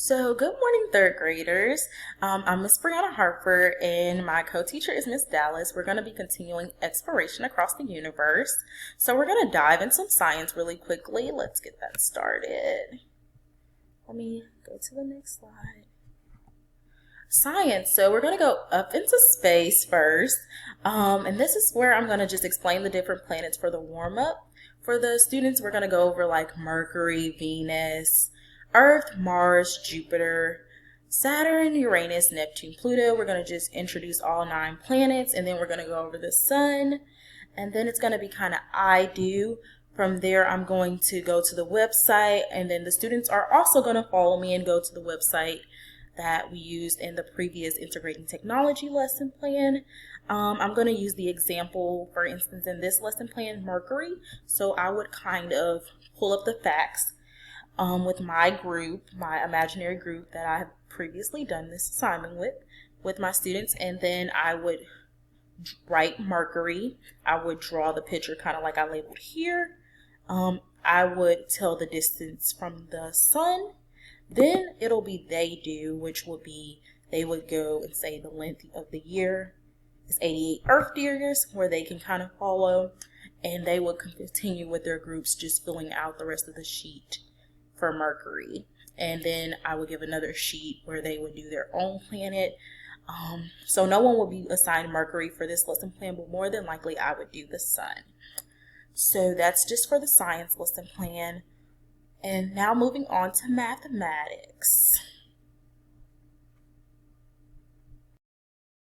So, good morning, third graders. I'm Miss Brianna Harper, and my co-teacher is Miss Dallas. We're going to be continuing exploration across the universe. So, we're going to dive into some science really quickly. Let's get that started. Let me go to the next slide. Science. So, we're going to go up into space first, and this is where I'm going to just explain the different planets for the warm-up. For the students, we're going to go over like Mercury, Venus, Earth, Mars, Jupiter, Saturn, Uranus, Neptune, Pluto. We're going to just introduce all 9 planets, and then we're going to go over the sun, and then it's going to be kind of I do. From there, I'm going to go to the website, and then the students are also going to follow me and go to the website that we used in the previous integrating technology lesson plan. I'm going to use the example, for instance, in this lesson plan, Mercury. So I would kind of pull up the facts with my group, my imaginary group that I have previously done this assignment with my students, and then I would write Mercury. I would draw the picture kind of like I labeled here. I would tell the distance from the sun. Then it'll be they do, which would be they would go and say the length of the year is 88 Earth years, where they can kind of follow, and they would continue with their groups just filling out the rest of the sheet for Mercury. And then I would give another sheet where they would do their own planet. So no one will be assigned Mercury for this lesson plan, but more than likely I would do the sun. So that's just for the science lesson plan. And now moving on to mathematics.